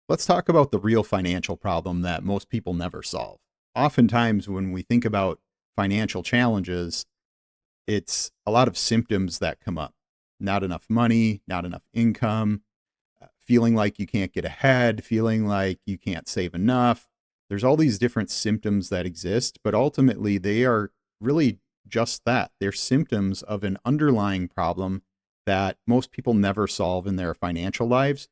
Let's talk about the real financial problem that most people never solve. Oftentimes, when we think about financial challenges, it's a lot of symptoms that come up. Not enough money, not enough income, feeling like you can't get ahead, feeling like you can't save enough. There's all these different symptoms that exist, but ultimately they are really just that. They're symptoms of an underlying problem that most people never solve in their financial lives,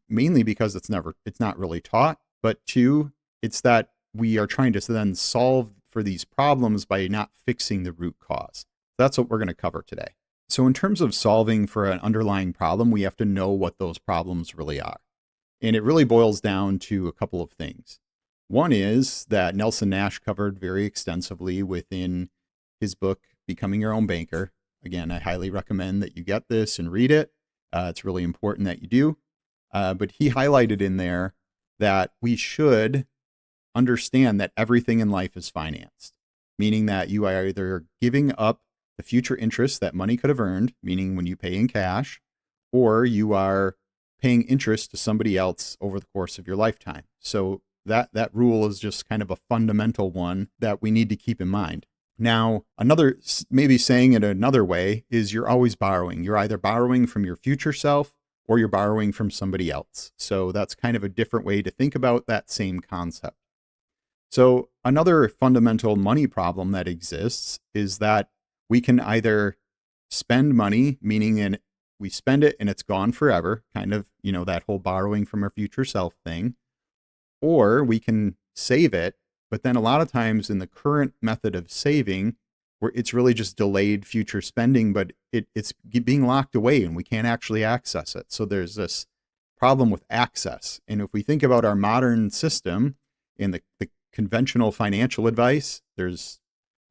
mainly because it's not really taught, but two, it's that we are trying to then solve for these problems by not fixing the root cause. That's what we're going to cover today. So in terms of solving for an underlying problem, we have to know what those problems really are. And it really boils down to a couple of things. One is that Nelson Nash covered very extensively within his book, Becoming Your Own Banker. Again, I highly recommend that you get this and read it. It's really important that you do. But he highlighted in there that we should understand that everything in life is financed, meaning that you are either giving up the future interest that money could have earned, meaning when you pay in cash, or you are paying interest to somebody else over the course of your lifetime. So that rule is just kind of a fundamental one that we need to keep in mind. Now, another, maybe saying it another way, is you're always borrowing. You're either borrowing from your future self or you're borrowing from somebody else. So that's kind of a different way to think about that same concept. So another fundamental money problem that exists is that we can either spend money, meaning we spend it and it's gone forever, kind of, that whole borrowing from our future self thing, or we can save it. But then a lot of times in the current method of saving, where it's really just delayed future spending, but it's being locked away and we can't actually access it. So there's this problem with access. And if we think about our modern system in the conventional financial advice, there's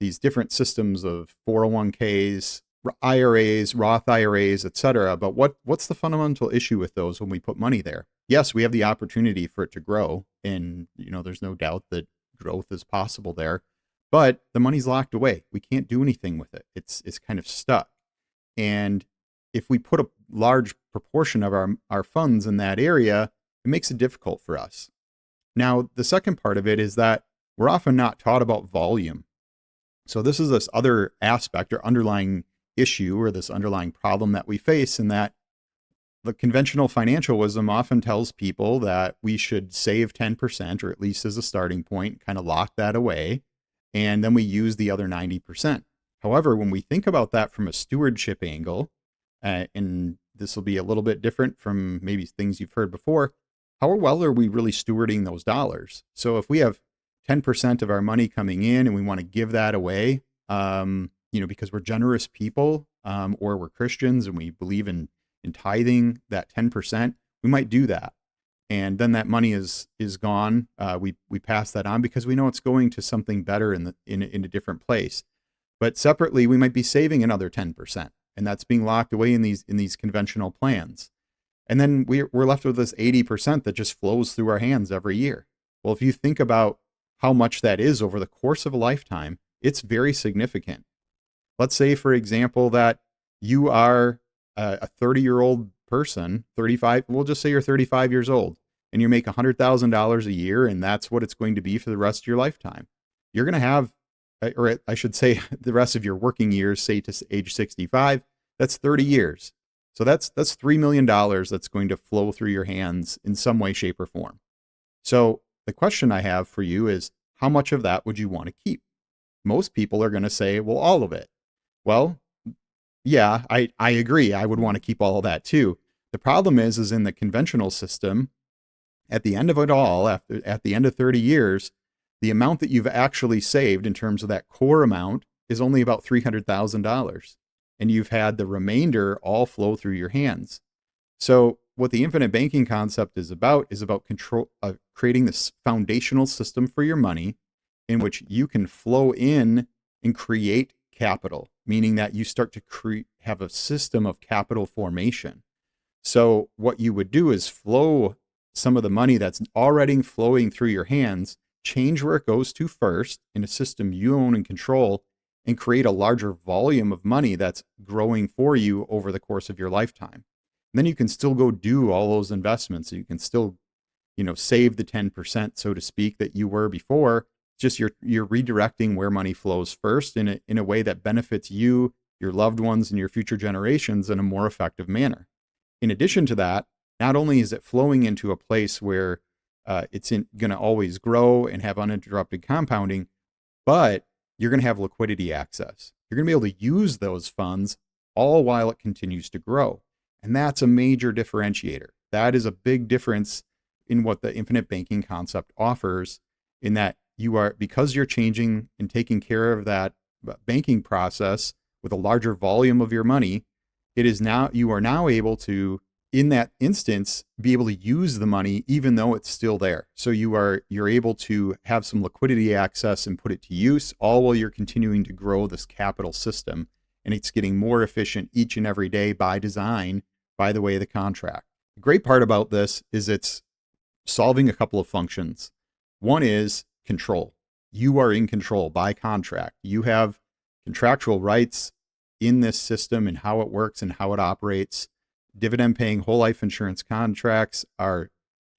these different systems of 401ks, IRAs, Roth IRAs, et cetera. But what's the fundamental issue with those when we put money there? Yes, we have the opportunity for it to grow. And, there's no doubt that growth is possible there. But the money's locked away. We can't do anything with it. It's kind of stuck. And if we put a large proportion of our funds in that area, it makes it difficult for us. Now, the second part of it is that we're often not taught about volume. So this is this other aspect or underlying issue or this underlying problem that we face, in that the conventional financial wisdom often tells people that we should save 10%, or at least as a starting point, kind of lock that away, and then we use the other 90%. However, when we think about that from a stewardship angle, and this will be a little bit different from maybe things you've heard before, how well are we really stewarding those dollars? So if we have 10% of our money coming in and we want to give that away, because we're generous people, or we're Christians and we believe in tithing that 10%, we might do that. And then that money is gone. We pass that on because we know it's going to something better in a different place. But separately, we might be saving another 10%, and that's being locked away in these conventional plans. And then we're left with this 80% that just flows through our hands every year. Well, if you think about how much that is over the course of a lifetime, it's very significant. Let's say, for example, that you are a 30-year-old person, 35, we'll just say you're 35 years old, and you make $100,000 a year, and that's what it's going to be for the rest of your lifetime. You're going to have, or I should say the rest of your working years, say to age 65, that's 30 years. So that's $3 million that's going to flow through your hands in some way, shape, or form. So the question I have for you is, how much of that would you want to keep? Most people are going to say, well, all of it. Well, yeah, I agree. I would want to keep all of that too. The problem is in the conventional system, at the end of it all, at the end of 30 years, the amount that you've actually saved in terms of that core amount is only about $300,000. And you've had the remainder all flow through your hands. So what the infinite banking concept is about creating this foundational system for your money in which you can flow in and create capital, meaning that you start to have a system of capital formation. So what you would do is flow some of the money that's already flowing through your hands, change where it goes to first in a system you own and control, and create a larger volume of money that's growing for you over the course of your lifetime. And then you can still go do all those investments. So you can still save the 10%, so to speak, that you were before. Just you're redirecting where money flows first in a way that benefits you, your loved ones, and your future generations in a more effective manner. In addition to that, not only is it flowing into a place where it's going to always grow and have uninterrupted compounding, but you're going to have liquidity access. You're going to be able to use those funds all while it continues to grow. And that's a major differentiator. That is a big difference in what the infinite banking concept offers, in that because you're changing and taking care of that banking process with a larger volume of your money, you are now able to, in that instance, be able to use the money even though it's still there. So you're able to have some liquidity access and put it to use, all while you're continuing to grow this capital system. And it's getting more efficient each and every day by design, by the way of the contract. The great part about this is it's solving a couple of functions. One is control. You are in control by contract. You have contractual rights in this system and how it works and how it operates. Dividend paying whole life insurance contracts are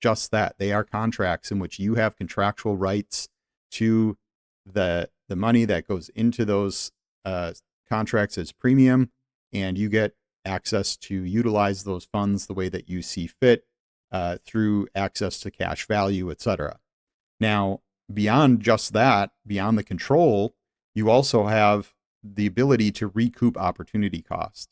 just that. They are contracts in which you have contractual rights to the money that goes into those contracts as premium, and you get access to utilize those funds the way that you see fit through access to cash value, etc. Now, beyond just that, beyond the control, you also have the ability to recoup opportunity cost.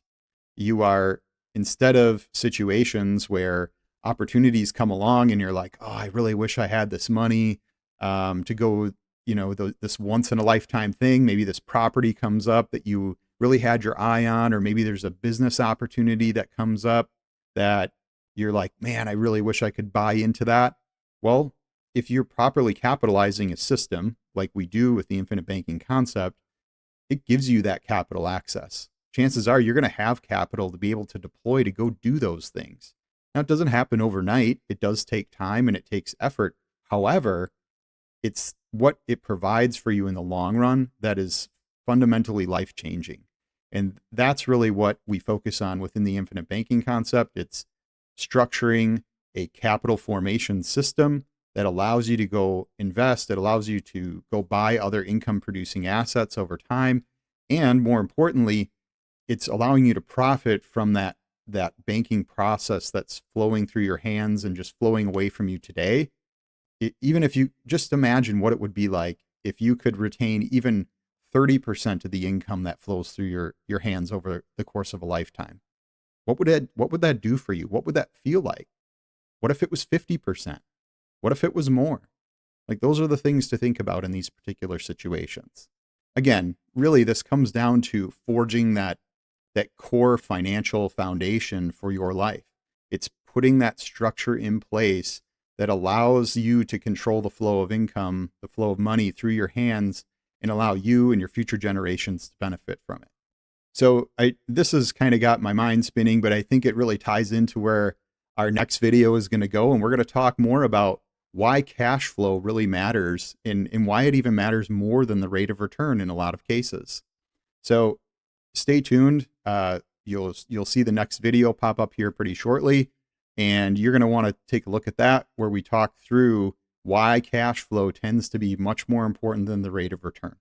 You are, instead of situations where opportunities come along and you're like, oh, I really wish I had this money to go, this once in a lifetime thing. Maybe this property comes up that you really had your eye on, or maybe there's a business opportunity that comes up that you're like, man, I really wish I could buy into that. Well, if you're properly capitalizing a system like we do with the infinite banking concept, it gives you that capital access. Chances are you're going to have capital to be able to deploy to go do those things. Now, it doesn't happen overnight. It does take time and it takes effort. However, it's what it provides for you in the long run that is fundamentally life-changing. And that's really what we focus on within the infinite banking concept. It's structuring a capital formation system that allows you to go invest. It allows you to go buy other income-producing assets over time. And more importantly, it's allowing you to profit from that banking process that's flowing through your hands and just flowing away from you today. Even if you just imagine what it would be like if you could retain even 30% of the income that flows through your hands over the course of a lifetime. What would that do for you? What would that feel like? What if it was 50%? What if it was more? Like, those are the things to think about in these particular situations. Again, really, this comes down to forging that core financial foundation for your life. It's putting that structure in place that allows you to control the flow of income, the flow of money through your hands, and allow you and your future generations to benefit from it. So this has kind of got my mind spinning, but I think it really ties into where our next video is going to go. And we're going to talk more about why cash flow really matters and why it even matters more than the rate of return in a lot of cases. So stay tuned. You'll see the next video pop up here pretty shortly. And you're going to want to take a look at that, where we talk through why cash flow tends to be much more important than the rate of return.